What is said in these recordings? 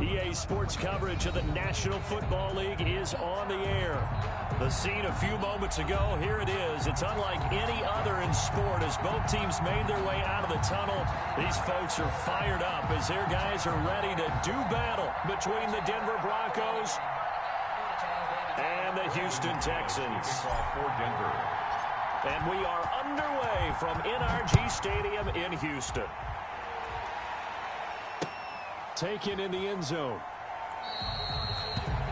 EA Sports coverage of the National Football League is on the air. The scene a few moments ago, here it is. It's unlike any other in sport as both teams made their way out of the tunnel. These folks are fired up as their guys are ready to do battle between the Denver Broncos and the Houston Texans. And we are underway from NRG Stadium in Houston. Taken in the end zone.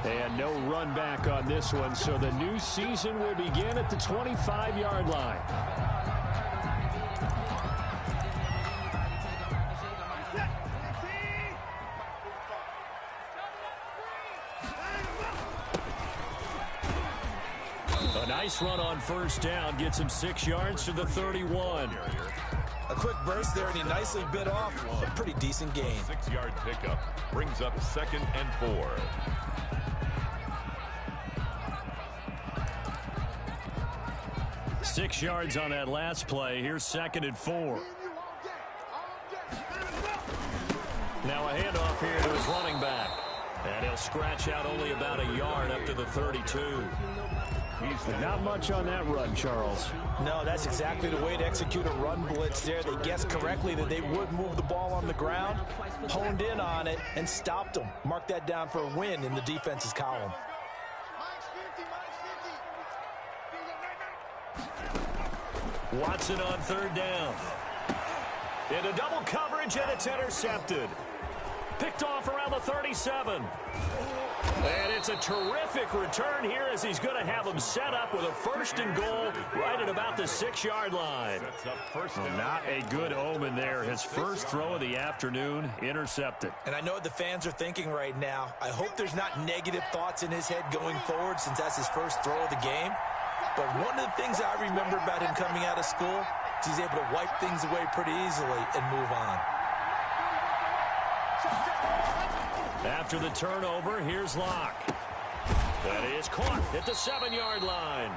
And no run back on this one, so the new season will begin at the 25-yard line. A nice run on first down gets him 6 yards to the 31. A quick burst there, and he nicely bit off a pretty decent gain. 6-yard pickup brings up 2nd and 4. Six yards on that last play. Here's 2nd and 4. Now a handoff here to his running back. And he'll scratch out only about a yard up to the 32. Not much on that run, Charles. No, that's exactly the way to execute a run blitz there. They guessed correctly that they would move the ball on the ground, honed in on it, and stopped them. Mark that down for a win in the defense's column. Watson on 3rd down. Into double coverage, and it's intercepted. Picked off around the 37. And it's a terrific return here as he's going to have him set up with a 1st and goal right at about the 6-yard line. Well, not a good omen there. His first throw of the afternoon intercepted. And I know what the fans are thinking right now. I hope there's not negative thoughts in his head going forward since that's his first throw of the game. But one of the things I remember about him coming out of school is he's able to wipe things away pretty easily and move on. After the turnover, here's Locke. That is caught at the 7-yard line.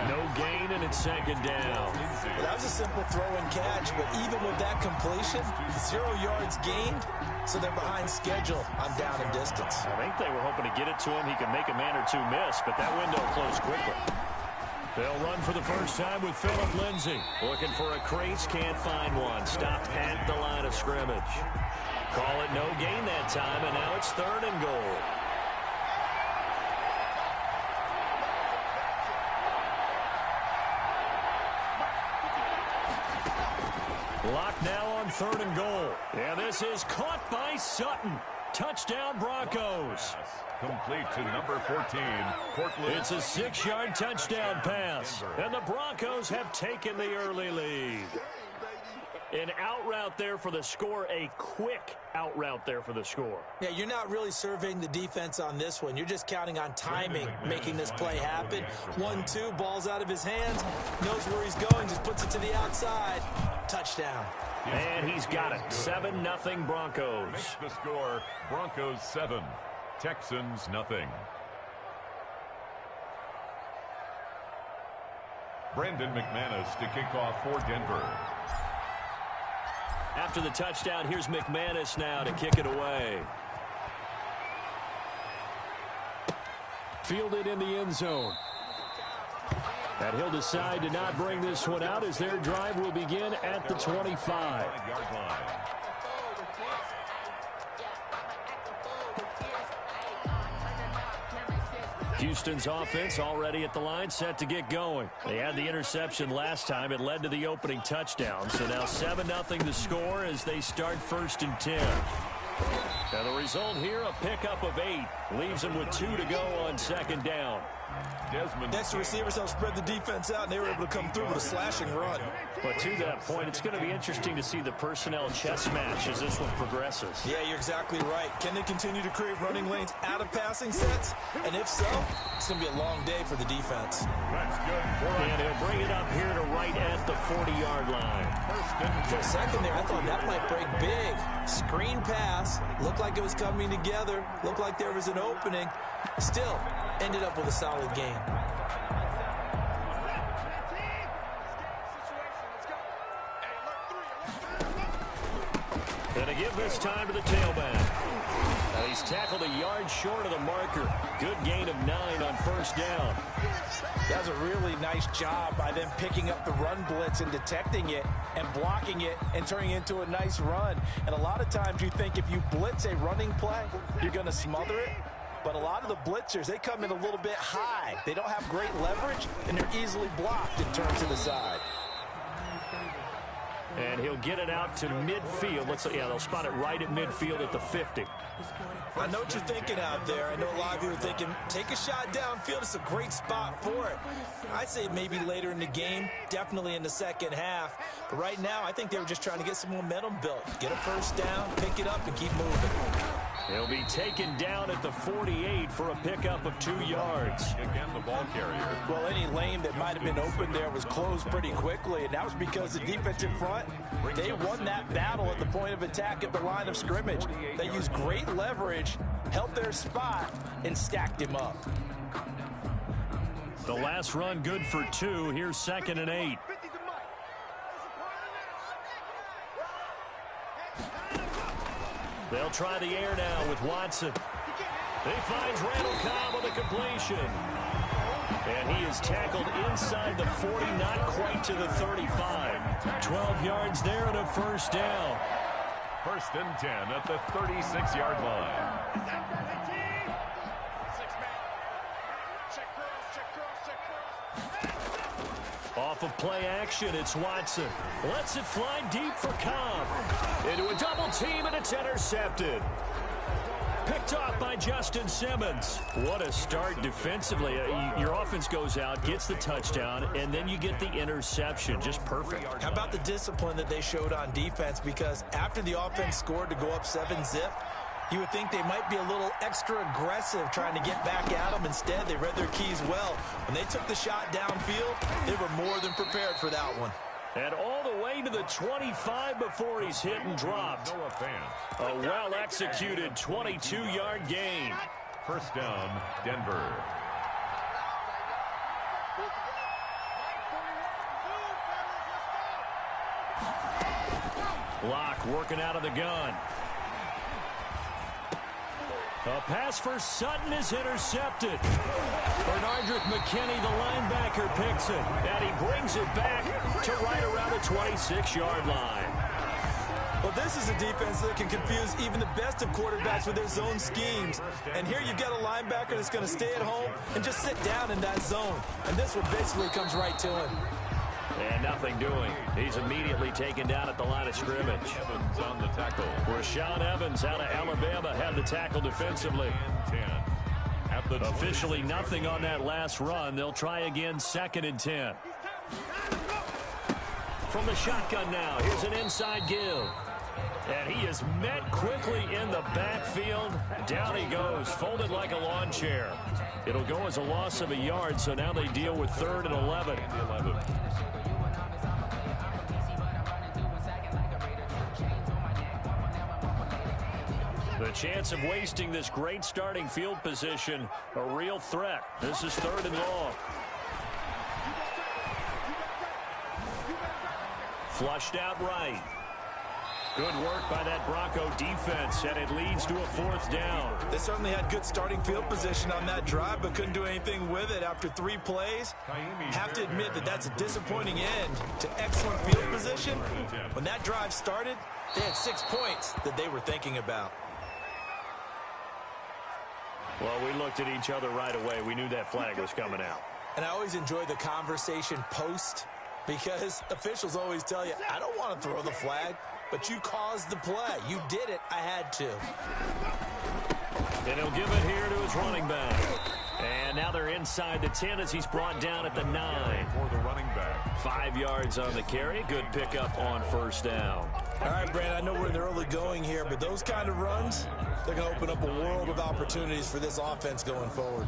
No gain, and it's 2nd down. Well, that was a simple throw and catch, but even with that completion, 0 yards gained, so they're behind schedule on down and distance. I think they were hoping to get it to him. He could make a man or two miss, but that window closed quickly. They'll run for the first time with Phillip Lindsay. Looking for a crease, can't find one. Stopped at the line of scrimmage. Call it no gain that time, and now it's 3rd and goal. Locked now on 3rd and goal. And this is caught by Sutton. Touchdown, Broncos. Complete to number 14, Portland. It's a 6-yard touchdown pass. And the Broncos have taken the early lead. An out route there for the score, a quick out route there for the score. Yeah, you're not really surveying the defense on this one. You're just counting on timing, making this play happen. 1-2, ball's out of his hands, knows where he's going, just puts it to the outside. Touchdown. And he's got it. 7-0 Broncos. Makes the score, Broncos 7, Texans nothing. Brandon McManus to kick off for Denver. After the touchdown, here's McManus now to kick it away. Fielded in the end zone. And he'll decide to not bring this one out as their drive will begin at the 25. Houston's offense already at the line, set to get going. They had the interception last time. It led to the opening touchdown. So now 7-0 to score as they start 1st and 10. And the result here, a pickup of 8. Leaves them with 2 to go on 2nd down. Next, the receivers helped spread the defense out, and they were able to come through with a slashing run. But to that point, it's going to be interesting to see the personnel chess match as this one progresses. Yeah, you're exactly right. Can they continue to create running lanes out of passing sets? And if so, it's going to be a long day for the defense. That's good. And he'll bring it up here to right at the 40-yard line. For a second there, I thought that might break big. Screen pass. Looked like it was coming together. Looked like there was an opening. Still, ended up with a solid game. And to give this time to the tailback. He's tackled a yard short of the marker. Good gain of 9 on first down. That was a really nice job by them picking up the run blitz and detecting it and blocking it and turning it into a nice run. And a lot of times you think if you blitz a running play, you're going to smother it. But a lot of the blitzers, they come in a little bit high. They don't have great leverage, and they're easily blocked and turned to the side. And he'll get it out to midfield. They'll spot it right at midfield at the 50. I know what you're thinking out there. I know a lot of you are thinking, take a shot downfield. It's a great spot for it. I'd say maybe later in the game, definitely in the second half. But right now, I think they were just trying to get some momentum built. Get a first down, pick it up, and keep moving. He'll be taken down at the 48 for a pickup of 2 yards. Again, the ball carrier. Well, any lane that might have been open there was closed pretty quickly, and that was because the defensive front, they won that battle at the point of attack at the line of scrimmage. They used great leverage, held their spot, and stacked him up. The last run good for 2. Here's 2nd and 8. They'll try the air now with Watson. He finds Randall Cobb on the completion. And he is tackled inside the 40, not quite to the 35. 12 yards there and a first down. 1st and 10 at the 36-yard line. Off of play action, it's Watson. Lets it fly deep for Cobb. Into a double team, and it's intercepted. Picked off by Justin Simmons. What a start defensively. Your offense goes out, gets the touchdown, and then you get the interception. Just perfect. How about the discipline that they showed on defense? Because after the offense scored to go up 7-zip, you would think they might be a little extra aggressive trying to get back at them. Instead, they read their keys well. When they took the shot downfield, they were more than prepared for that one. And all the way to the 25 before he's hit and dropped. A well-executed 22-yard gain. 1st down, Denver. Locke working out of the gun. A pass for Sutton is intercepted. Bernardrick McKinney, the linebacker, picks it. And he brings it back to right around the 26-yard line. Well, this is a defense that can confuse even the best of quarterbacks with their zone schemes. And here you've got a linebacker that's going to stay at home and just sit down in that zone. And this one basically comes right to him. And nothing doing. He's immediately taken down at the line of scrimmage. Evans on the tackle. Rashawn Evans out of Alabama had the tackle defensively. Officially nothing on that last run. They'll try again 2nd and 10. From the shotgun now, here's an inside give. And he is met quickly in the backfield. Down he goes, folded like a lawn chair. It'll go as a loss of a yard, so now they deal with 3rd and 11. The chance of wasting this great starting field position, a real threat. This is 3rd and long. Flushed out right. Good work by that Bronco defense, and it leads to a 4th down. They certainly had good starting field position on that drive, but couldn't do anything with it after 3 plays. Have to admit that that's a disappointing end to excellent field position. When that drive started, they had 6 points that they were thinking about. Well, we looked at each other right away. We knew that flag was coming out. And I always enjoy the conversation post, because officials always tell you, I don't want to throw the flag, but you caused the play. You did it. I had to. And he'll give it here to his running back. And now they're inside the 10 as he's brought down at the 9. For the running back. 5 yards on the carry. Good pickup on 1st down. All right, Brandon, I know we're in the early going here, but those kind of runs, they're going to open up a world of opportunities for this offense going forward.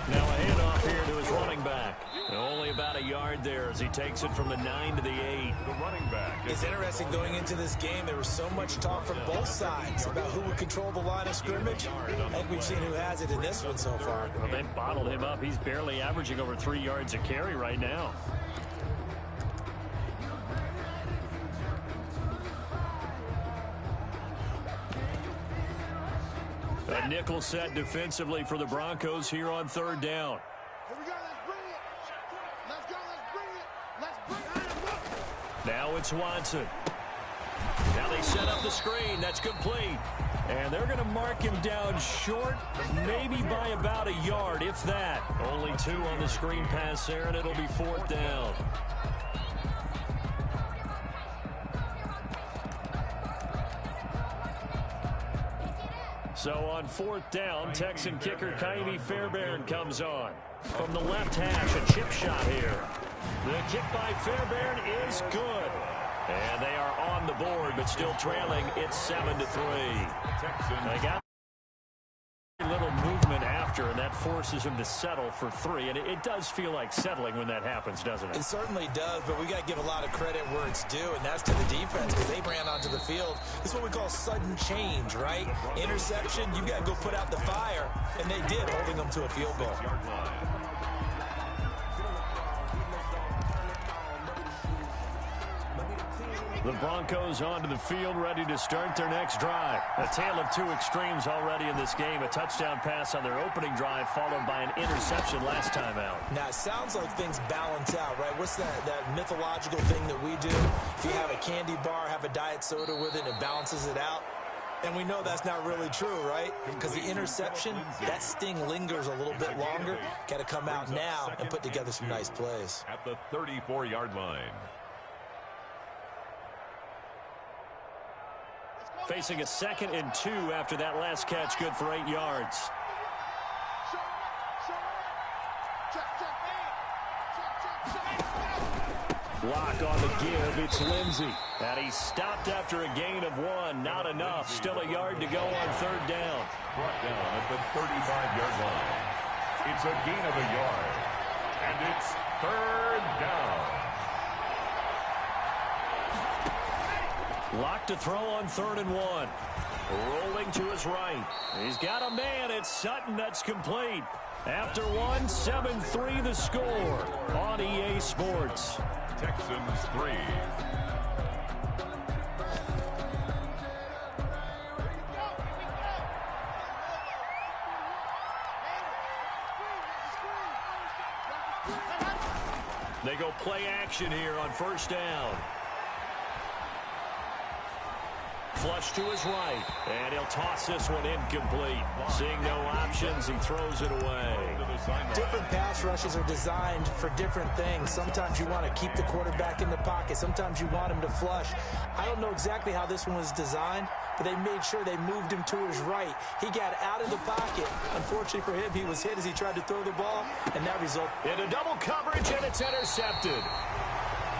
Now a handoff here to his running back. Only about a yard. yard there as he takes it from the 9 to the 8. The running back. It's interesting going into this game. There was so much talk from both sides about who would control the line of scrimmage. I think we've seen who has it in this one so far. Well, they bottled him up. He's barely averaging over 3 yards a carry right now. A nickel set defensively for the Broncos here on 3rd down. Here we go, let's bring it. Let's go, let's bring it. Let's bring it. Now it's Watson. Now they set up the screen. That's complete. And they're going to mark him down short, maybe by about a yard, if that. Only 2 on the screen pass there, and it'll be 4th down. So on 4th down, Texan kicker Kaimi Fairbairn comes on. From the left hash, a chip shot here. The kick by Fairbairn is good. And they are on the board, but still trailing. It's 7-3. They got a little movement after, and that forces him to settle for 3. And it does feel like settling when that happens, doesn't it? It certainly does, but we got to give a lot of credit where it's due, and that's to the defense because they ran onto the field. This is what we call sudden change, right? Interception, you got to go put out the fire, and they did, holding them to a field goal. The Broncos onto the field, ready to start their next drive. A tale of 2 extremes already in this game. A touchdown pass on their opening drive, followed by an interception last time out. Now, it sounds like things balance out, right? What's that mythological thing that we do? If you have a candy bar, have a diet soda with it, it balances it out. And we know that's not really true, right? Because the interception, that sting lingers a little bit longer. Got to come out now and put together some nice plays. At the 34-yard line. Facing a 2nd and 2 after that last catch, good for 8 yards. Block on the give, it's Lindsey. And he stopped after a gain of 1, not enough. Still a yard to go on 3rd down. Brought down at the 35-yard line. It's a gain of a yard. And it's 3rd down. Locked to throw on 3rd and 1. Rolling to his right. He's got a man. It's Sutton. That's complete. After 1, 7-3 the score on EA Sports. Texans 3. They go play action here on 1st down. Flush to his right, and he'll toss this one incomplete. Seeing no options, he throws it away. Different pass rushes are designed for different things. Sometimes you want to keep the quarterback in the pocket. Sometimes you want him to flush. I don't know exactly how this one was designed, but they made sure they moved him to his right. He got out of the pocket. Unfortunately for him, he was hit as he tried to throw the ball, and that resulted in a double coverage, and it's intercepted.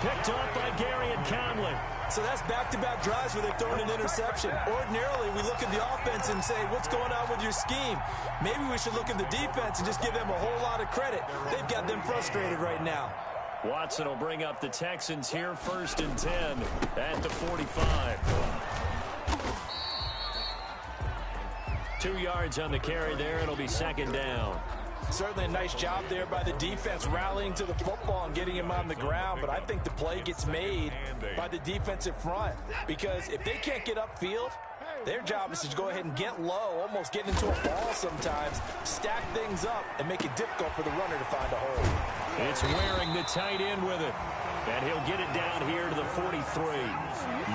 Picked off by Gary and Conley. So that's back-to-back drives where they've thrown an interception. Ordinarily, we look at the offense and say, what's going on with your scheme? Maybe we should look at the defense and just give them a whole lot of credit. They've got them frustrated right now. Watson will bring up the Texans here, 1st and 10 at the 45. 2 yards on the carry there. It'll be 2nd down. Certainly a nice job there by the defense rallying to the football and getting him on the ground, but I think the play gets made by the defensive front because if they can't get upfield, their job is to go ahead and get low, almost get into a ball sometimes, stack things up, and make it difficult for the runner to find a hole. It's Waring the tight end with it, and he'll get it down here to the 43.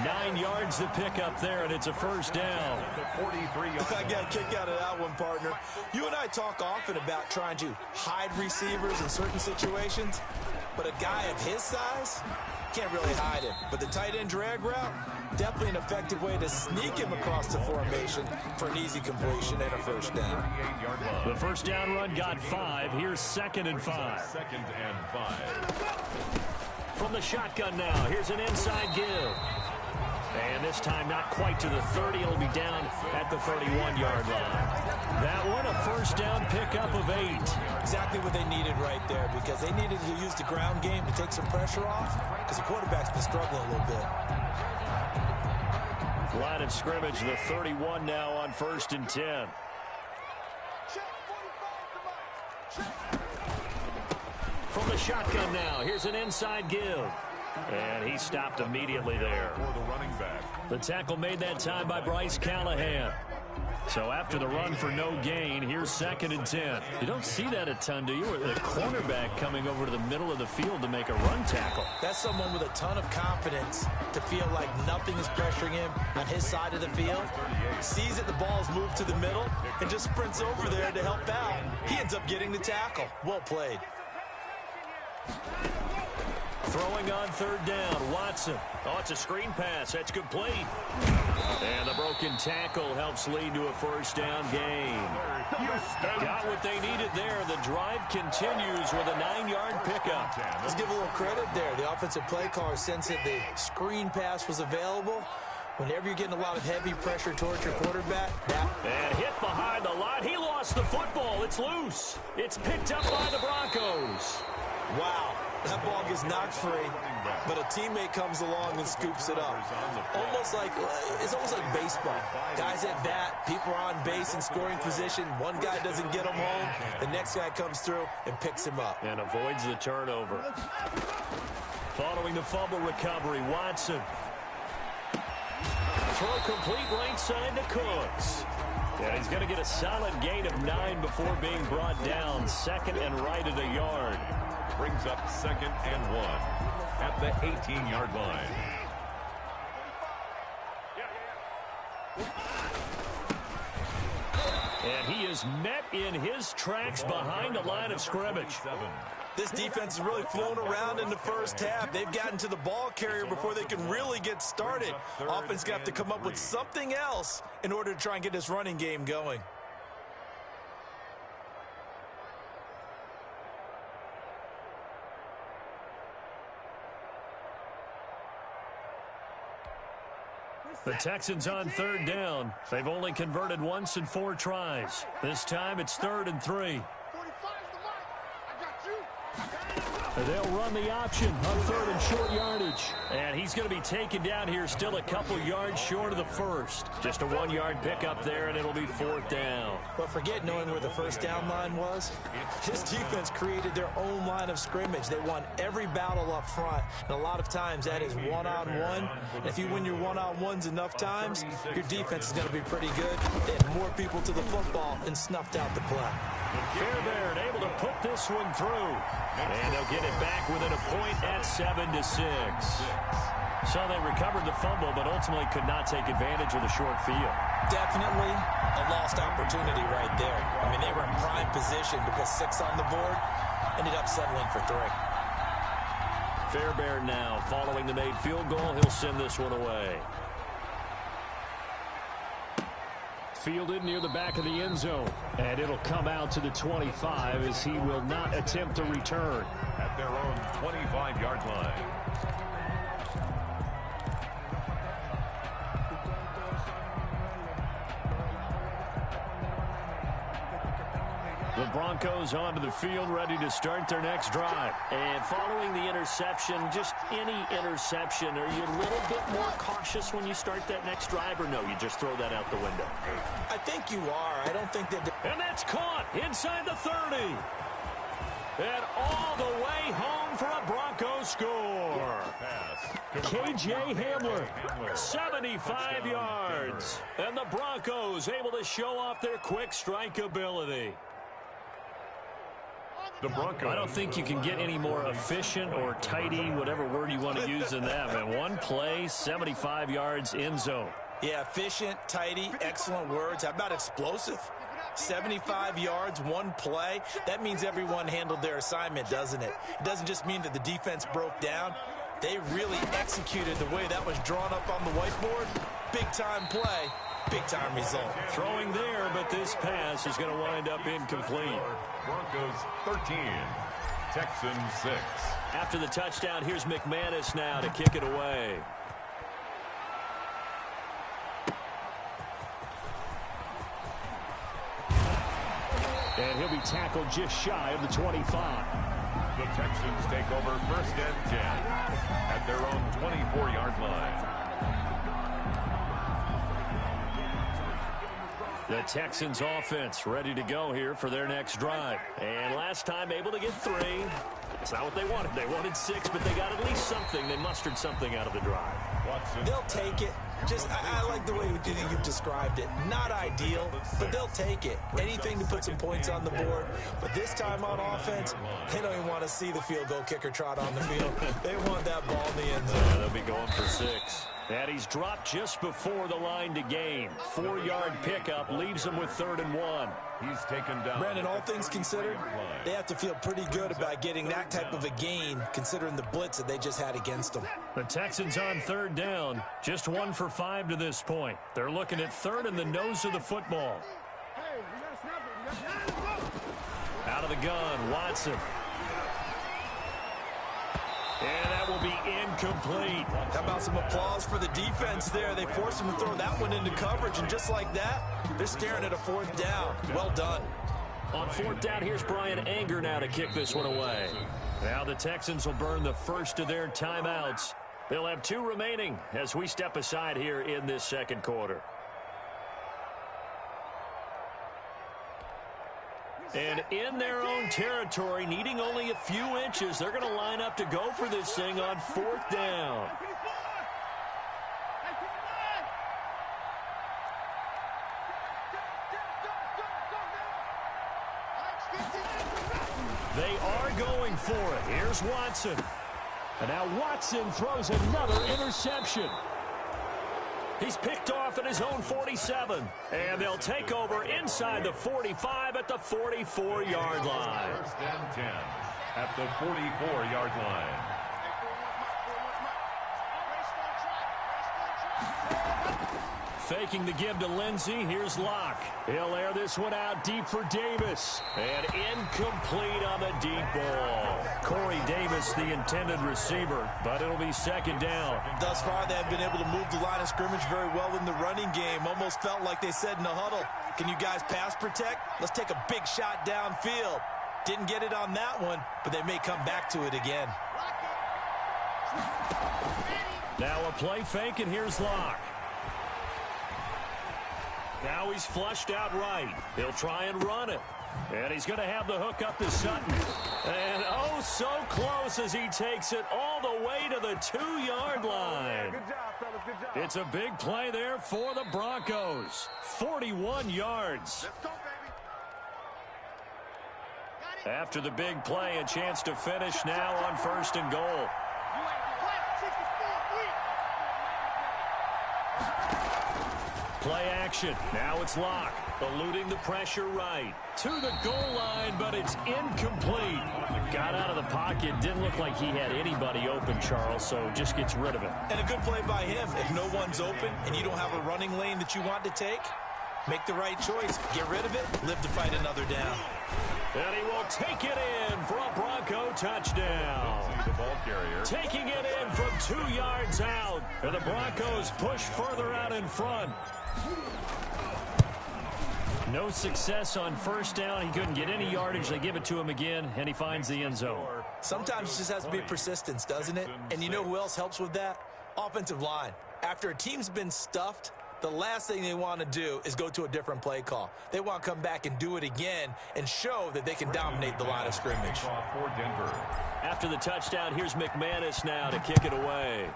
9 yards to pick up there, and it's a 1st down. I got a kick out of that one, partner. You and I talk often about trying to hide receivers in certain situations, but a guy of his size can't really hide him. But the tight end drag route, definitely an effective way to sneak him across the formation for an easy completion and a 1st down. The 1st down run got 5. Here's 2nd and 5. 2nd and 5. From the shotgun now, here's an inside give. And this time not quite to the 30. It'll be down at the 31-yard line. That one a first down pickup of 8. Exactly what they needed right there, because they needed to use the ground game to take some pressure off, because the quarterback's been struggling a little bit. Line of scrimmage, the 31 now on 1st and 10. From the shotgun now, here's an inside give. And he stopped immediately there. For the running back. The tackle made that time by Bryce Callahan. So after the run for no gain, here's 2nd and 10. You don't see that a ton, do you? The cornerback coming over to the middle of the field to make a run tackle. That's someone with a ton of confidence to feel like nothing is pressuring him on his side of the field. Sees that the ball's moved to the middle and just sprints over there to help out. He ends up getting the tackle. Well played. Throwing on 3rd down, Watson. Oh, it's a screen pass. That's complete. And the broken tackle helps lead to a first down gain. Got what they needed there. The drive continues with a 9-yard pickup. Let's give a little credit there. The offensive play caller sensed that the screen pass was available. Whenever you're getting a lot of heavy pressure towards your quarterback, and hit behind the line. He lost the football. It's loose. It's picked up by the Broncos. Wow, that ball gets knocked free, but a teammate comes along and scoops it up. It's almost like baseball. Guys at bat, people are on base in scoring position. One guy doesn't get him home. The next guy comes through and picks him up. And avoids the turnover. Following the fumble recovery, Watson. Throw complete right side to Cooks. And he's going to get a solid gain of 9 before being brought down. 2nd and right at a yard. Brings up 2nd and 1 at the 18-yard line. And he is met in his tracks behind the line of scrimmage. This defense is really flown around in the first half. They've gotten to the ball carrier before they can really get started. Offense got to have to come up with something else in order to try and get this running game going. The Texans on 3rd down. They've only converted once in 4 tries. This time it's 3rd and 3. They'll run the option on 3rd and short yardage. And he's going to be taken down here still a couple yards short of the first. Just a 1-yard pickup there, and it'll be 4th down. But forget knowing where the first down line was. His defense created their own line of scrimmage. They won every battle up front. And a lot of times that is one-on-one. And if you win your one-on-ones enough times, your defense is going to be pretty good. They had more people to the football and snuffed out the play. Fairbairn able to put this one through. And they'll get it back within a point at 7-6. So they recovered the fumble, but ultimately could not take advantage of the short field. Definitely a lost opportunity right there. I mean, they were in prime position to put 6 on the board. Ended up settling for 3. Fairbairn now, following the made field goal, he'll send this one away. Fielded near the back of the end zone. And it'll come out to the 25 as he will not attempt a return. At their own 25-yard line. The Broncos onto the field, ready to start their next drive. And following the interception, just any interception, are you a little bit more cautious when you start that next drive, or no, you just throw that out the window? I think you are. I don't think that... And that's caught inside the 30. And all the way home for a Broncos score. K.J. Hamler, 75 yards. And the Broncos able to show off their quick strike ability. I don't think you can get any more efficient or tidy, whatever word you want to use in that. Man, one play, 75 yards, end zone. Yeah, efficient, tidy, excellent words. How about explosive? 75 yards, one play. That means everyone handled their assignment, doesn't it? It doesn't just mean that the defense broke down. They really executed the way that was drawn up on the whiteboard. Big-time play, big-time result. Throwing there, but this pass is going to wind up incomplete. Broncos 13, Texans 6. After the touchdown, here's McManus now to kick it away. And he'll be tackled just shy of the 25. The Texans take over 1st and 10 at their own 24-yard line. The Texans offense ready to go here for their next drive. And last time able to get 3. It's not what they wanted. They wanted 6, but they got at least something. They mustered something out of the drive. They'll take it. Just, I like the way you've described it. Not ideal, but they'll take it. Anything to put some points on the board. But this time on offense, they don't even want to see the field goal kicker trot on the field. They want that ball in the end zone. Yeah, they'll be going for 6. And he's dropped just before the line to gain. 4-yard pickup leaves him with 3rd and 1. He's taken down. Brandon, all things considered, they have to feel pretty good about getting that type of a gain, considering the blitz that they just had against them. The Texans on 3rd down. Just 1 for 5 to this point. They're looking at 3rd in the nose of the football. Out of the gun, Watson. And that will be incomplete. How about some applause for the defense there? They forced him to throw that one into coverage, and just like that, they're staring at a 4th down. Well done. On 4th down, here's Brian Anger now to kick this one away. Now the Texans will burn the first of their timeouts. They'll have 2 remaining as we step aside here in this 2nd quarter. And in their own territory, needing only a few inches, they're going to line up to go for this thing on 4th down. They are going for it. Here's Watson. And now Watson throws another interception. He's picked off at his own 47. And they'll take over inside the 45 at the 44-yard line. 1st and 10 at the 44-yard line. Faking the give to Lindsey. Here's Locke. He'll air this one out deep for Davis. And incomplete on the deep ball. Corey Davis, the intended receiver, but it'll be 2nd down. Thus far, they have been able to move the line of scrimmage very well in the running game. Almost felt like they said in the huddle, can you guys pass protect? Let's take a big shot downfield. Didn't get it on that one, but they may come back to it again. Now a play fake, and here's Locke. Now he's flushed out right. He'll try and run it. And he's going to have the hook up to Sutton. And oh, so close as he takes it all the way to the 2-yard line. Good job, fellas. Good job. It's a big play there for the Broncos. 41 yards. Let's go, baby. After the big play, a chance to finish now on 1st and goal. Play action. Now it's Locke. Eluding the pressure right. To the goal line, but it's incomplete. Got out of the pocket. Didn't look like he had anybody open, Charles, so just gets rid of it. And a good play by him. If no one's open and you don't have a running lane that you want to take, make the right choice. Get rid of it. Live to fight another down. And he will take it in for a Bronco touchdown. The ball carrier. Taking it in from 2 yards out. And the Broncos push further out in front. No success on 1st down. He couldn't get any yardage. They give it to him again, and he finds the end zone. Sometimes it just has to be persistence, doesn't it? And you know who else helps with that? Offensive line. After a team's been stuffed, the last thing they want to do is go to a different play call. They want to come back and do it again and show that they can dominate the line of scrimmage. For Denver. After the touchdown, here's McManus now to kick it away.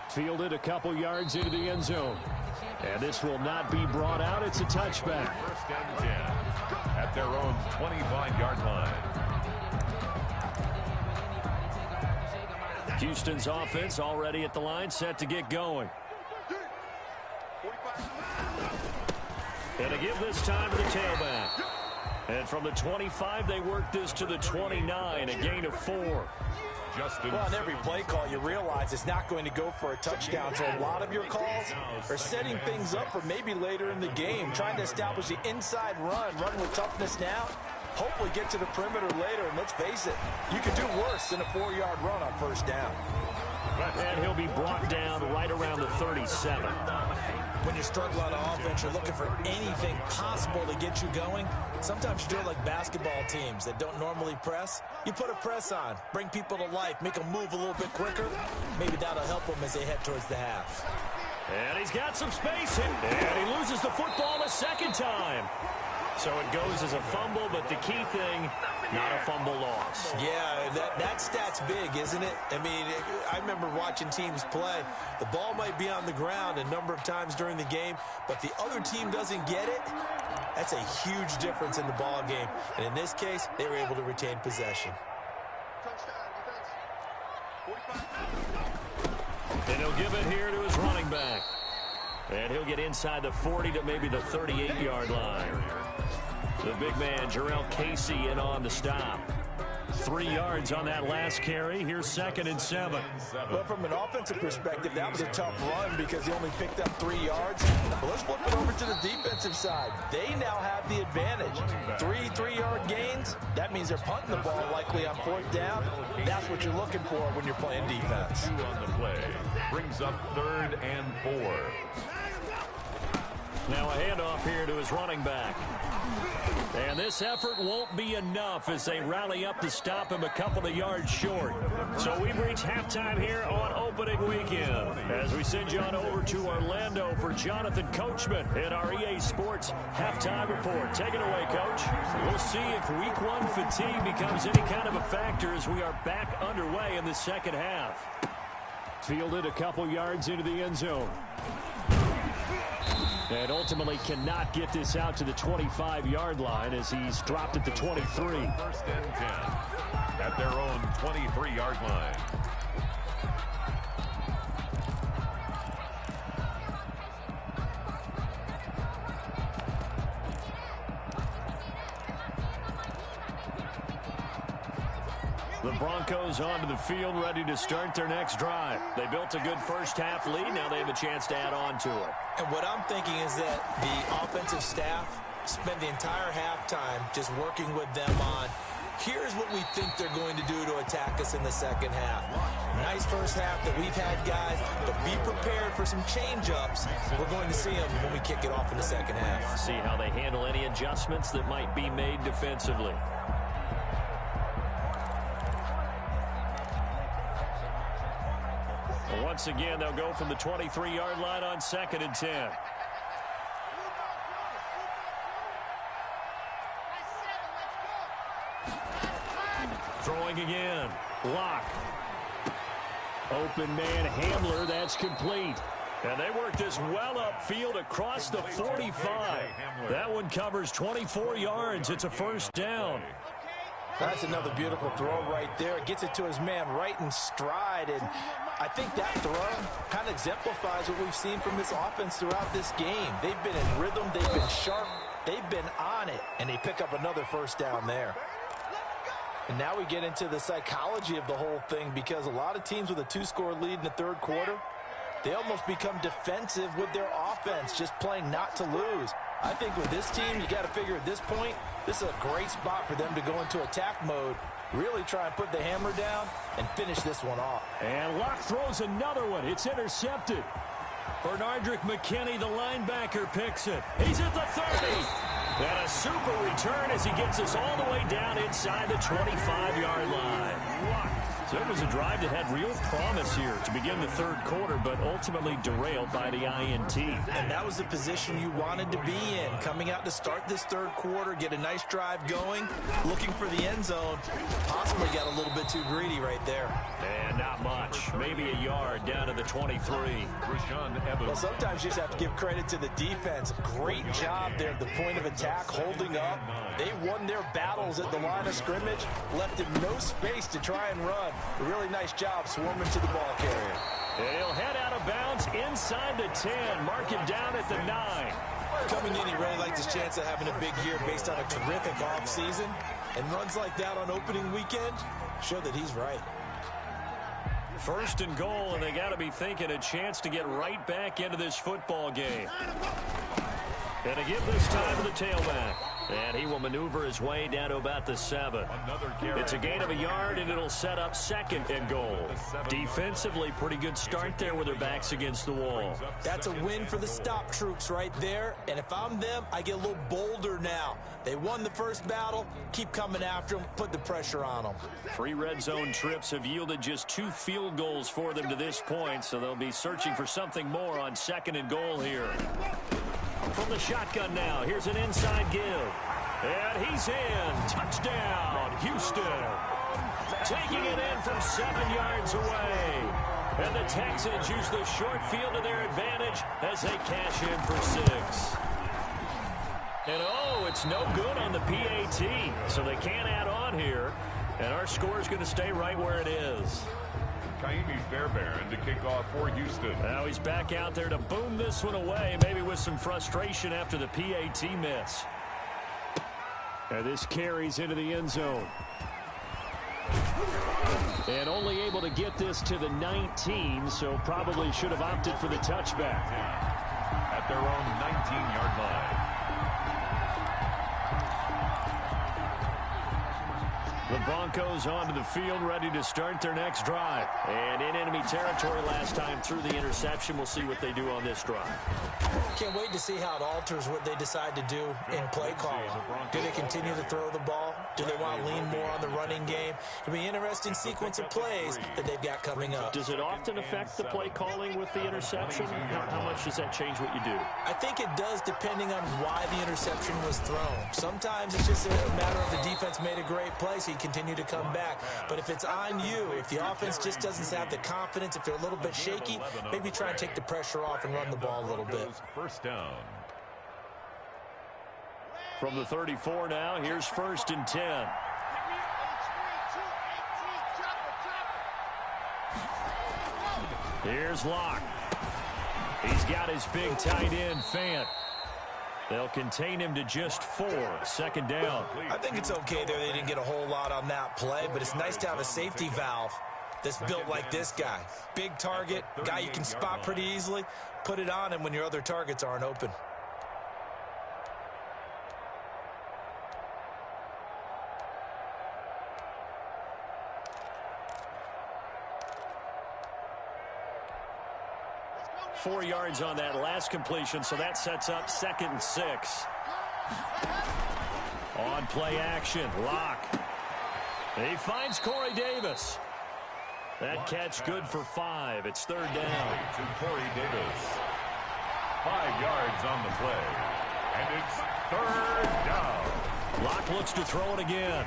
Fielded a couple yards into the end zone. And this will not be brought out. It's a touchback. 1st and 10 at their own 25-yard line. Houston's offense already at the line, set to get going. And to give this time to the tailback. And from the 25, they work this to the 29, a gain of 4. Well, on every play call, you realize it's not going to go for a touchdown. So a lot of your calls are setting things up for maybe later in the game, trying to establish the inside run with toughness now, hopefully get to the perimeter later. And let's face it, you can do worse than a 4-yard run on 1st down. And he'll be brought down right around the 37. When you struggle on offense, you're looking for anything possible to get you going. Sometimes you're like basketball teams that don't normally press. You put a press on, bring people to life, make them move a little bit quicker. Maybe that'll help them as they head towards the half. And he's got some space, and he loses the football a second time. So it goes as a fumble, but the key thing, not a fumble loss. Yeah, that stat's big, isn't it? I mean, I remember watching teams play. The ball might be on the ground a number of times during the game, but the other team doesn't get it. That's a huge difference in the ball game. And in this case, they were able to retain possession. And he'll give it here to his running back. And he'll get inside the 40 to maybe the 38-yard line. The big man, Jarrell Casey, in on the stop. 3 yards on that last carry. Here's 2nd and 7. Well, from an offensive perspective, that was a tough run because he only picked up 3 yards. But let's flip it over to the defensive side. They now have the advantage. 3 3-yard gains. That means they're punting the ball likely on 4th down. That's what you're looking for when you're playing defense. 2 on the play. Brings up 3rd and 4. Now a handoff here to his running back. And this effort won't be enough as they rally up to stop him a couple of yards short. So we've reached halftime here on opening weekend. As we send you on over to Orlando for Jonathan Coachman in our EA Sports halftime report. Take it away, Coach. We'll see if week 1 fatigue becomes any kind of a factor as we are back underway in the second half. Fielded a couple yards into the end zone. And ultimately cannot get this out to the 25-yard line as he's dropped at the 23. 1st and 10 at their own 23-yard line. The Broncos onto the field, ready to start their next drive. They built a good first half lead. Now they have a chance to add on to it. And what I'm thinking is that the offensive staff spent the entire halftime just working with them on, here's what we think they're going to do to attack us in the second half. Nice first half that we've had, guys, but be prepared for some change-ups. We're going to see them when we kick it off in the second half. See how they handle any adjustments that might be made defensively. Once again, they'll go from the 23-yard line on 2nd and 10. Throwing again. Lock. Open man Hamler. That's complete. And they work this well upfield across the 45. That one covers 24 yards. It's a 1st down. That's another beautiful throw right there. Gets it to his man right in stride. And I think that throw kind of exemplifies what we've seen from this offense throughout this game. They've been in rhythm. They've been sharp. They've been on it. And they pick up another 1st down there. And now we get into the psychology of the whole thing because a lot of teams with a 2-score lead in the 3rd quarter, they almost become defensive with their offense, just playing not to lose. I think with this team, you got to figure at this point, this is a great spot for them to go into attack mode, really try and put the hammer down and finish this one off. And Locke throws another one. It's intercepted. Bernardrick McKinney, the linebacker, picks it. He's at the 30. And a super return as he gets us all the way down inside the 25-yard line. So it was a drive that had real promise here to begin the 3rd quarter, but ultimately derailed by the INT. And that was the position you wanted to be in, coming out to start this 3rd quarter, get a nice drive going, looking for the end zone. Possibly got a little bit too greedy right there. And not much. Maybe a yard down to the 23. Well, sometimes you just have to give credit to the defense. Great job there at the point of attack, holding up. They won their battles at the line of scrimmage, left him no space to try and run. A really nice job swarming to the ball carrier. And he'll head out of bounds inside the 10. Mark him down at the 9. Coming in, he really liked his chance of having a big year based on a terrific offseason. And runs like that on opening weekend show that he's right. 1st and goal, and they got to be thinking a chance to get right back into this football game. And to give this time to the tailback. And he will maneuver his way down to about the 7. It's a gain of a yard, and it'll set up 2nd and goal. Defensively, pretty good start there with their backs against the wall. That's a win for the stop troops right there. And if I'm them, I get a little bolder now. They won the first battle. Keep coming after them. Put the pressure on them. 3 red zone trips have yielded just 2 field goals for them to this point, so they'll be searching for something more on 2nd and goal here. From the shotgun now, here's an inside give. And he's in. Touchdown, Houston. Taking it in from 7 yards away. And the Texans use the short field to their advantage as they cash in for 6. And oh, it's no good on the PAT, so they can't add on here. And our score is going to stay right where it is. Kaimi Fairbairn to kick off for Houston. Now he's back out there to boom this one away, maybe with some frustration after the PAT miss. And this carries into the end zone. And only able to get this to the 19, so probably should have opted for the touchback. At their own 19-yard line. The Broncos onto the field, ready to start their next drive. And in enemy territory last time through the interception. We'll see what they do on this drive. Can't wait to see how it alters what they decide to do in play calling. Do they continue to throw the ball? Do they want to lean more on the running game? It'll be an interesting sequence of plays that they've got coming up. Does it often affect the play calling with the interception? How much does that change what you do? I think it does, depending on why the interception was thrown. Sometimes it's just a matter of the defense made a great play, so you continue to come back. But if it's on you, if the offense just doesn't have the confidence, if they're a little bit shaky, maybe try and take the pressure off and run the ball a little bit. First down. From the 34 now, here's 1st and 10. Here's Locke. He's got his big tight end, Fant. They'll contain him to just 4. 2nd down. I think it's okay there. They didn't get a whole lot on that play, but it's nice to have a safety valve that's built like this guy. Big target, guy you can spot pretty easily. Put it on him when your other targets aren't open. Four yards on that last completion, so that sets up 2nd and 6. On play action, Locke. He finds Corey Davis. That catch good for 5. It's 3rd down. To Corey Davis. 5 yards on the play. And it's 3rd down. Locke looks to throw it again.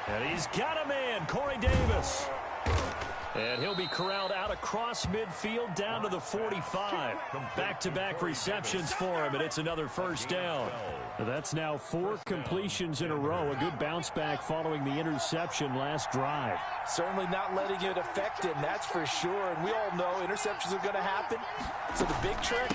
And he's got a man, Corey Davis. And he'll be corralled out across midfield down to the 45. Back-to-back receptions for him, and it's another 1st down. That's now 4 completions in a row. A good bounce back following the interception last drive. Certainly not letting it affect him, that's for sure. And we all know interceptions are going to happen. So the big trick,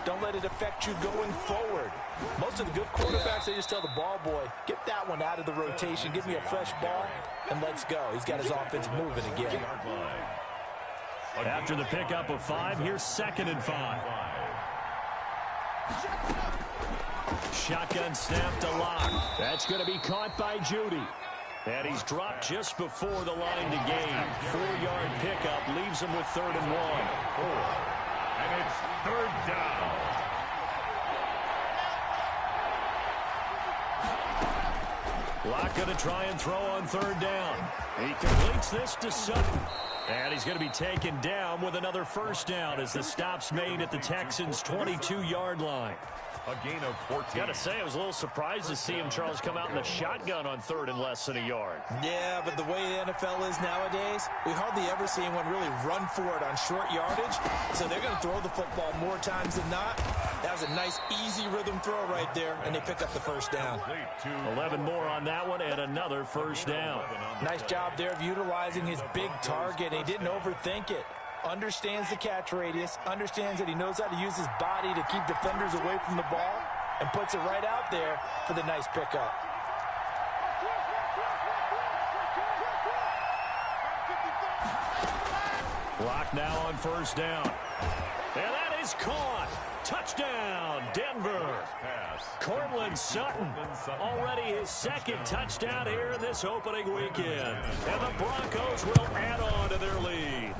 don't let it affect you going forward. Most of the good quarterbacks, they just tell the ball boy, get that one out of the rotation, give me a fresh ball, and let's go. He's got his offense moving again. After the pickup of 5, here's 2nd and 5. Shotgun snap to Locke. That's going to be caught by Judy. And he's dropped just before the line to gain. 4-yard pickup leaves him with 3rd and 1. And it's 3rd down. Locke going to try and throw on 3rd down. He completes this to Sutton. And he's going to be taken down with another 1st down as the stop's made at the Texans' 22-yard line. A gain of 14. Got to say, I was a little surprised to see him, Charles, come out in the shotgun on 3rd and less than a yard. Yeah, but the way the NFL is nowadays, we hardly ever see anyone really run for it on short yardage. So they're going to throw the football more times than not. That was a nice, easy rhythm throw right there, and they pick up the 1st down. 11 more on that one, and another 1st down. Nice job there of utilizing his big target. He didn't overthink it. Understands the catch radius, understands that he knows how to use his body to keep defenders away from the ball, and puts it right out there for the nice pickup. Clock now on 1st down. And that is caught. Touchdown, Denver. Courtland Sutton, already his second touchdown here in this opening weekend. And the Broncos will add on to their lead.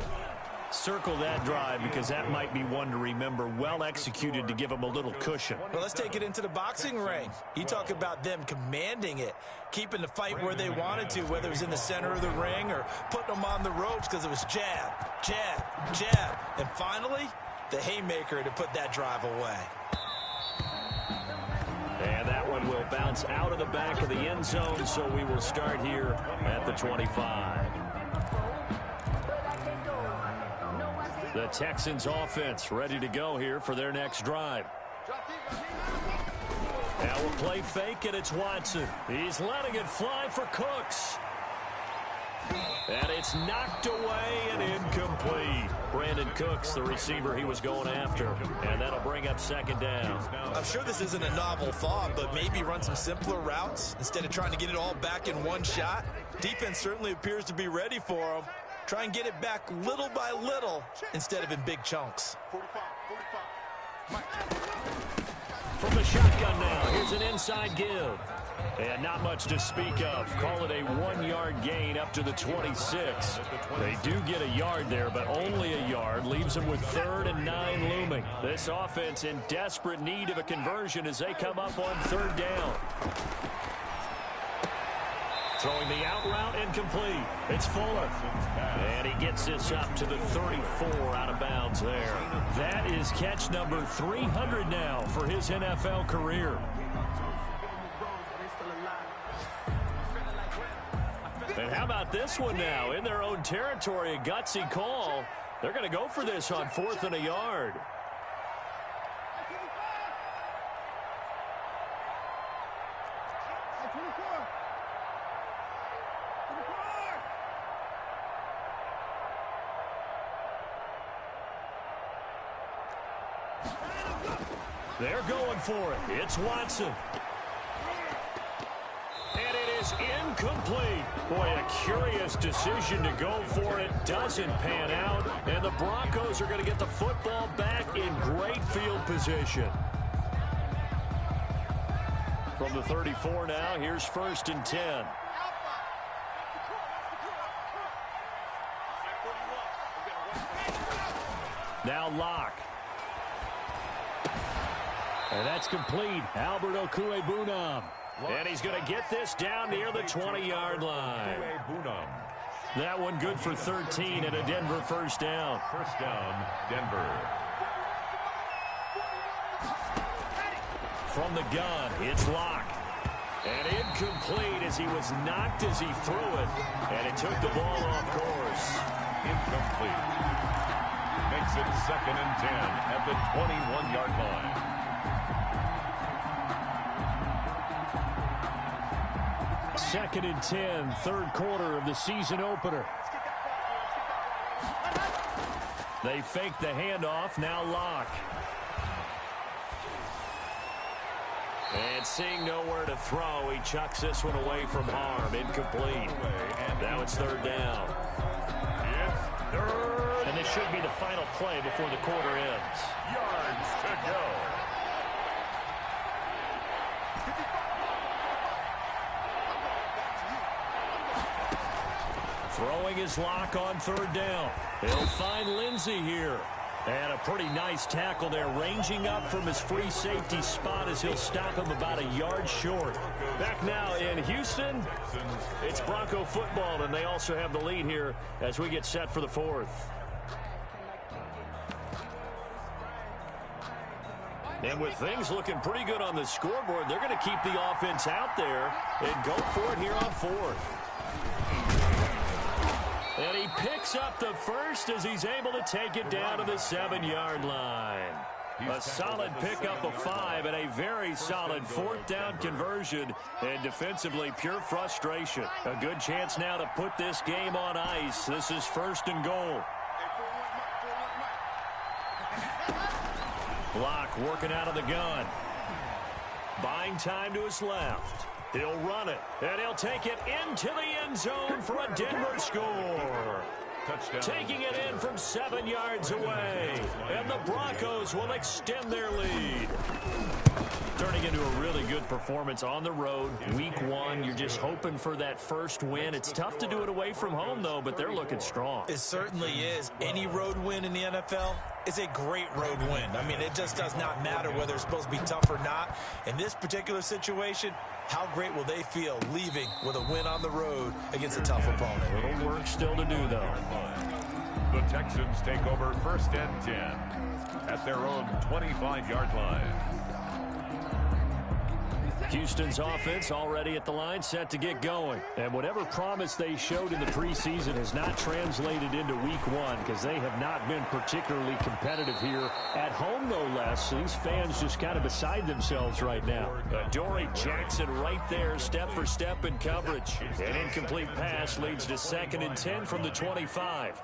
Circle that drive because that might be one to remember. Well executed to give them a little cushion. Well, let's take it into the boxing ring. You talk about them commanding it, keeping the fight where they wanted to, whether it was in the center of the ring or putting them on the ropes because it was jab, jab, jab. And finally, the haymaker to put that drive away. And that one will bounce out of the back of the end zone, so we will start here at the 25. The Texans offense ready to go here for their next drive. Now we'll play fake, and it's Watson. He's letting it fly for Cooks. And it's knocked away and incomplete. Brandon Cooks, the receiver he was going after. And that'll bring up second down. I'm sure this isn't a novel thought, but maybe run some simpler routes instead of trying to get it all back in one shot. Defense certainly appears to be ready for him. Try and get it back little by little instead of in big chunks. From the shotgun now, here's an inside give. And not much to speak of. Call it a 1-yard gain up to the 26. They do get a yard there, but only a yard. Leaves them with 3rd and 9 looming. This offense in desperate need of a conversion as they come up on 3rd down. Throwing the out route incomplete. It's Fuller. And he gets this up to the 34 out of bounds there. That is catch number 300 now for his NFL career. And how about this one now? In their own territory, a gutsy call. They're going to go for this on 4th and a yard. They're going for it. It's Watson. And it is incomplete. Boy, a curious decision to go for it. Doesn't pan out. And the Broncos are going to get the football back in great field position. From the 34 now, here's 1st and 10. Now Locke. And that's complete. Albert Okwuegbunam. And he's going to get this down near the 20-yard line. That one good for 13 and a Denver first down. First down, Denver. From the gun, it's Locke. And incomplete as he was knocked as he threw it. And it took the ball off course. Incomplete. Makes it 2nd and 10 at the 21-yard line. Second and 10, 3rd quarter of the season opener. They fake the handoff, now Locke. And seeing nowhere to throw, he chucks this one away from harm. Incomplete. Now it's 3rd down. It's 3rd. And this should be the final play before the quarter ends. Yards to go. Throwing his Locke on 3rd down. He'll find Lindsey here. And a pretty nice tackle there, ranging up from his free safety spot as he'll stop him about a yard short. Back now in Houston, it's Bronco football, and they also have the lead here as we get set for the 4th. And with things looking pretty good on the scoreboard, they're going to keep the offense out there and go for it here on 4th. And he picks up the first as he's able to take it down to the 7-yard line. A solid pickup of 5 and a very solid 4th down conversion. And defensively, pure frustration. A good chance now to put this game on ice. This is 1st and goal. Locke working out of the gun. Buying time to his left. He'll run it, and he'll take it into the end zone for a Denver score. Touchdown. Taking it in from 7 yards away. And the Broncos will extend their lead. Turning into a really good performance on the road. Week 1, you're just hoping for that first win. It's tough to do it away from home, though, but they're looking strong. It certainly is. Any road win in the NFL is a great road win. I mean, it just does not matter whether it's supposed to be tough or not. In this particular situation, how great will they feel leaving with a win on the road against a tough opponent? A little work still to do, though. The Texans take over 1st and 10 at their own 25-yard line. Houston's offense already at the line, set to get going. And whatever promise they showed in the preseason has not translated into week 1 because they have not been particularly competitive here. At home, no less. These fans just kind of beside themselves right now. Adoree Jackson right there, step for step in coverage. An incomplete pass leads to 2nd and 10 from the 25.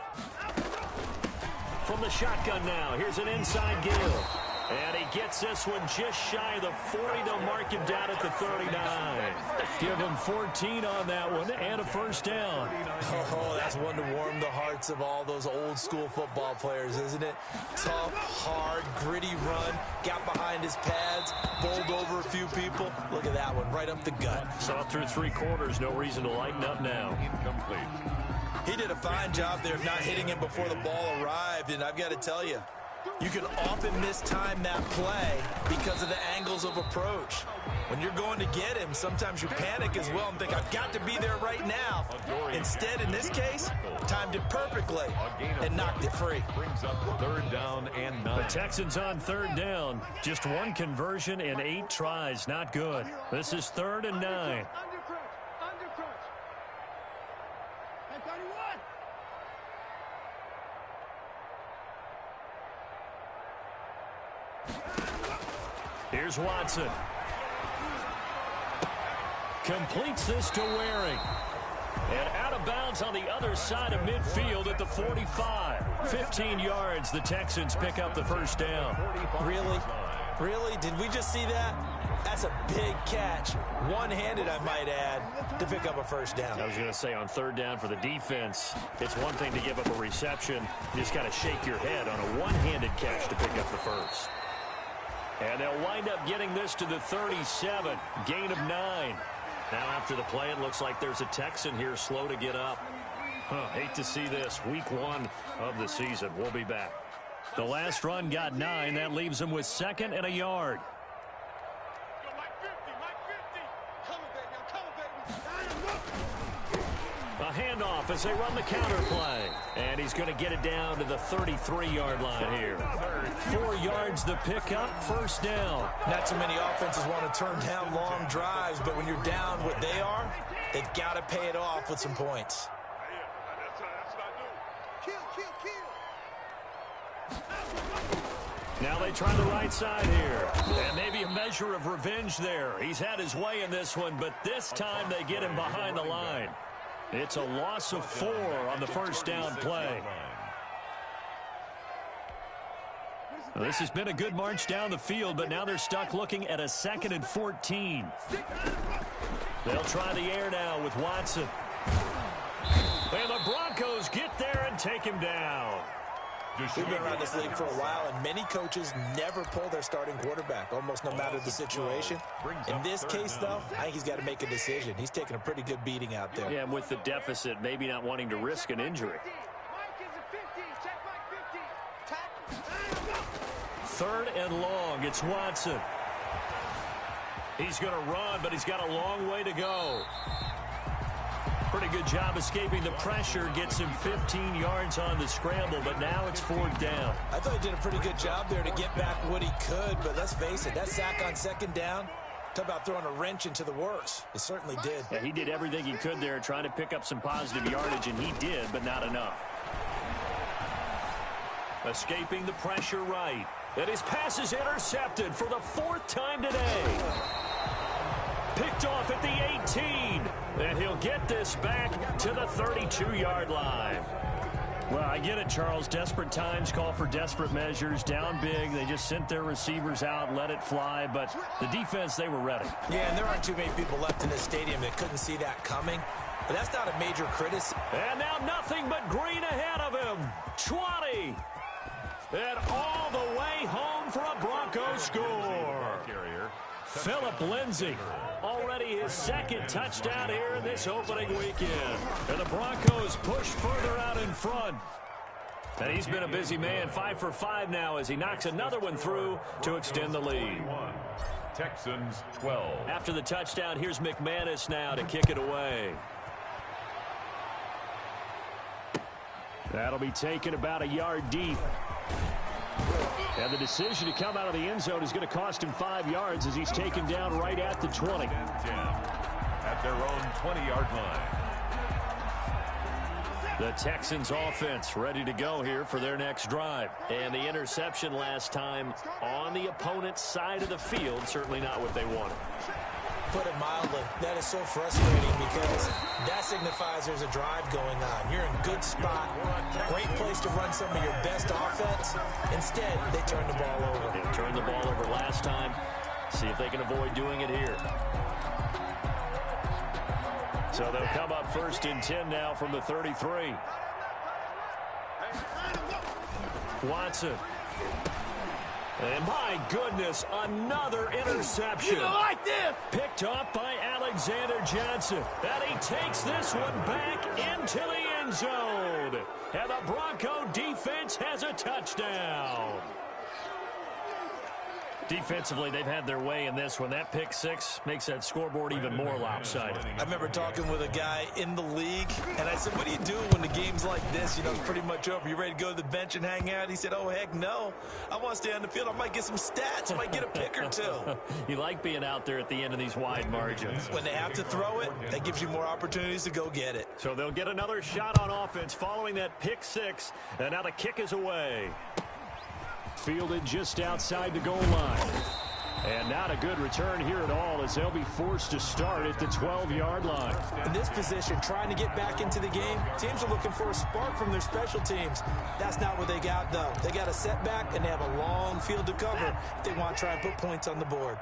From the shotgun now, here's an inside Gill. And he gets this one just shy of the 40. They'll mark him down at the 39. Give him 14 on that one and a first down. Oh, that's one to warm the hearts of all those old school football players, isn't it? Tough, hard, gritty run. Got behind his pads, bowled over a few people. Look at that one, right up the gut. Saw it through 3 quarters. No reason to lighten up now. Incomplete. He did a fine job there of not hitting him before the ball arrived, and I've got to tell you, you can often mistime that play because of the angles of approach. When you're going to get him, sometimes you panic as well and think, I've got to be there right now. Instead, in this case, timed it perfectly and knocked it free. Brings up 3rd down and 9. The Texans on 3rd down. Just 1 conversion and 8 tries. Not good. This is 3rd and 9. Here's Watson. Completes this to Waring. And out of bounds on the other side of midfield at the 45. 15 yards, the Texans pick up the first down. Really? Really? Did we just see that? That's a big catch. One-handed, I might add, to pick up a first down. I was going to say on 3rd down for the defense, it's one thing to give up a reception. You just got to shake your head on a one-handed catch to pick up the first. And they'll wind up getting this to the 37. Gain of 9. Now after the play, it looks like there's a Texan here slow to get up. Hate to see this. Week 1 of the season. We'll be back. The last run got 9. That leaves them with 2nd and a yard. A handoff as they run the counter play. And he's going to get it down to the 33-yard line here. 4 yards the pickup, first down. Not too many offenses want to turn down long drives, but when you're down what they are, they've got to pay it off with some points. Now they try the right side here. And maybe a measure of revenge there. He's had his way in this one, but this time they get him behind the line. It's a loss of 4 on the first down play. Well, this has been a good march down the field, but now they're stuck looking at a 2nd and 14. They'll try the air now with Watson. And the Broncos get there and take him down. We've been around this league for a while, and many coaches never pull their starting quarterback, almost no matter the situation. In this case, though, I think he's got to make a decision. He's taking a pretty good beating out there. Yeah, and with the deficit, maybe not wanting to risk an injury. 3rd and long, it's Watson. He's going to run, but he's got a long way to go. Pretty good job escaping the pressure. Gets him 15 yards on the scramble, but now it's 4th down. I thought he did a pretty good job there to get back what he could, but let's face it, that sack on 2nd down, talk about throwing a wrench into the works. It certainly did. Yeah, he did everything he could there, trying to pick up some positive yardage, and he did, but not enough. Escaping the pressure right. And his pass is intercepted for the 4th time today. Picked off at the 18. And he'll get this back to the 32-yard line. Well, I get it, Charles. Desperate times call for desperate measures. Down big. They just sent their receivers out, let it fly. But the defense, they were ready. Yeah, and there aren't too many people left in this stadium that couldn't see that coming. But that's not a major criticism. And now nothing but green ahead of him. 20. And all the way home for a Broncos score. Phillip Lindsay, already his second touchdown here in this opening weekend. And the Broncos push further out in front. And he's been a busy man, 5 for 5 now as he knocks another one through to extend the lead. Texans 12. After the touchdown, here's McManus now to kick it away. That'll be taken about a yard deep. And the decision to come out of the end zone is going to cost him 5 yards as he's taken down right at the 20. 10 at their own 20-yard line. The Texans offense ready to go here for their next drive. And the interception last time on the opponent's side of the field, certainly not what they wanted. Put it mildly, that is so frustrating because that signifies there's a drive going on. You're in a good spot, great place to run some of your best offense. Instead, they turn the ball over. They turned the ball over last time. See if they can avoid doing it here. So they'll come up 1st and 10 now from the 33. Watson. And my goodness, another interception. You like this? Picked off by Alexander Johnson. And he takes this one back into the end zone. And the Bronco defense has a touchdown. Defensively, they've had their way in this one. That pick six makes that scoreboard even more lopsided. I remember talking with a guy in the league, and I said, what do you do when the game's like this? You know, it's pretty much over. You ready to go to the bench and hang out? He said, oh, heck no. I want to stay on the field. I might get some stats. I might get a pick or two. You like being out there at the end of these wide margins. When they have to throw it, that gives you more opportunities to go get it. So they'll get another shot on offense following that pick six, and now the kick is away. Fielded just outside the goal line. And not a good return here at all as they'll be forced to start at the 12-yard line. In this position, trying to get back into the game, teams are looking for a spark from their special teams. That's not what they got, though. They got a setback, and they have a long field to cover if they want to try and put points on the board.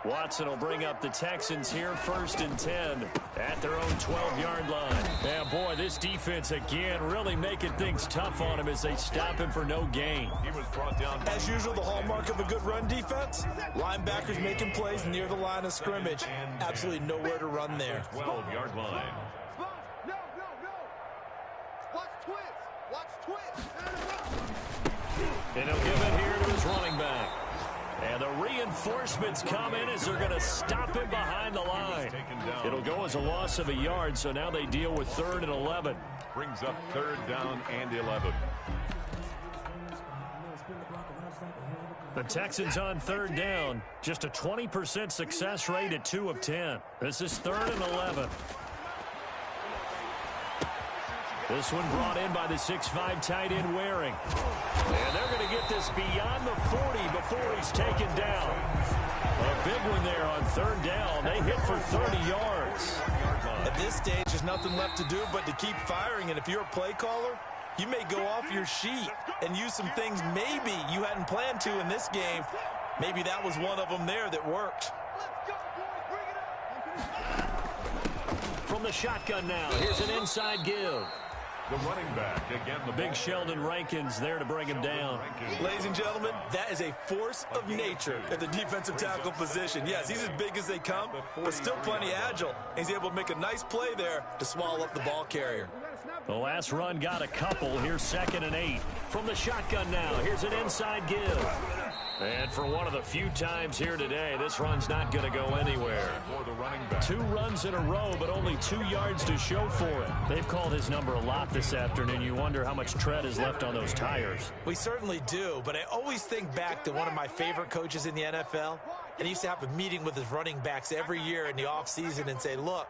Watson will bring up the Texans here 1st and 10 at their own 12-yard line. And boy, this defense again really making things tough on him as they stop him for no gain. He was brought down. As usual, the hallmark of a good run defense, linebackers making plays near the line of scrimmage. Absolutely nowhere to run there. 12-yard line. No. Watch twist. Watch twist. And he'll give it here to his running back. And the reinforcements come in as they're going to stop him behind the line. It'll go as a loss of a yard, so now they deal with 3rd and 11. Brings up 3rd down and 11. The Texans on 3rd down. Just a 20% success rate at 2 of 10. This is 3rd and 11. This one brought in by the 6'5" tight end Waring. And they're going to get this beyond the 40 before he's taken down. A big one there on 3rd down. They hit for 30 yards. At this stage, there's nothing left to do but to keep firing. And if you're a play caller, you may go off your sheet and use some things maybe you hadn't planned to in this game. Maybe that was one of them there that worked. From the shotgun now, here's an inside give. The running back, again, the Big Sheldon Rankins there to bring him down. Ladies and gentlemen, that is a force of nature at the defensive tackle position. Yes, he's as big as they come, but still plenty agile. He's able to make a nice play there to swallow up the ball carrier. The last run got a couple. Here's 2nd and 8. From the shotgun now, here's an inside give. And for one of the few times here today, this run's not going to go anywhere. 2 runs in a row, but only 2 yards to show for it. They've called his number a lot this afternoon. You wonder how much tread is left on those tires. We certainly do, but I always think back to one of my favorite coaches in the NFL, and he used to have a meeting with his running backs every year in the offseason and say, look,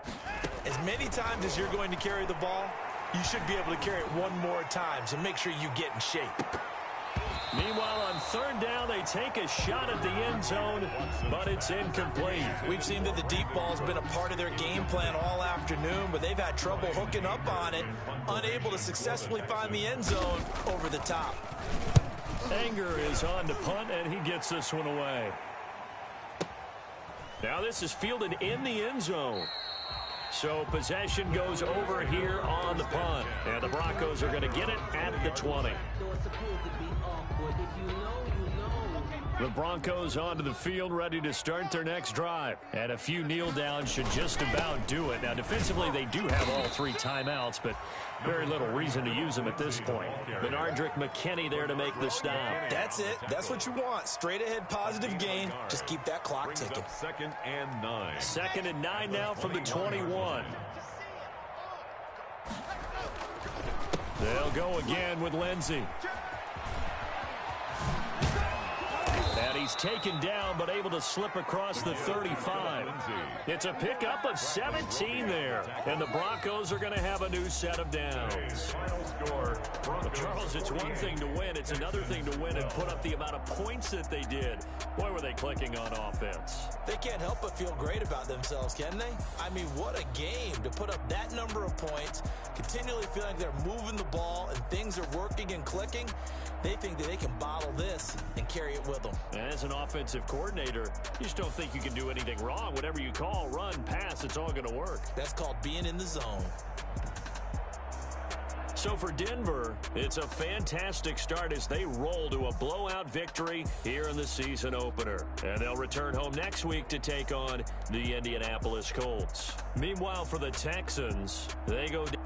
as many times as you're going to carry the ball, you should be able to carry it one more time, so make sure you get in shape. Meanwhile, on 3rd down, they take a shot at the end zone, but it's incomplete. We've seen that the deep ball's been a part of their game plan all afternoon, but they've had trouble hooking up on it, unable to successfully find the end zone over the top. Anger is on to punt, and he gets this one away. Now this is fielded in the end zone. So possession goes over here on the punt. And the Broncos are going to get it at the 20. The Broncos onto the field, ready to start their next drive. And a few kneel downs should just about do it. Now, defensively, they do have all 3 timeouts, but very little reason to use them at this point. Benardrick McKinney there to make the stop. That's it. That's what you want. Straight ahead positive gain. Just keep that clock ticking. 2nd and 9. 2nd and 9 now from the 21. They'll go again with Lindsey. And he's taken down, but able to slip across the 35. It's a pickup of 17 there. And the Broncos are going to have a new set of downs. But Charles, it's one thing to win. It's another thing to win and put up the amount of points that they did. Boy, were they clicking on offense. They can't help but feel great about themselves, can they? I mean, what a game to put up that number of points, continually feeling they're moving the ball and things are working and clicking. They think that they can bottle this and carry it with them. And as an offensive coordinator, you just don't think you can do anything wrong. Whatever you call, run, pass, it's all going to work. That's called being in the zone. So for Denver, it's a fantastic start as they roll to a blowout victory here in the season opener. And they'll return home next week to take on the Indianapolis Colts. Meanwhile, for the Texans, they go down.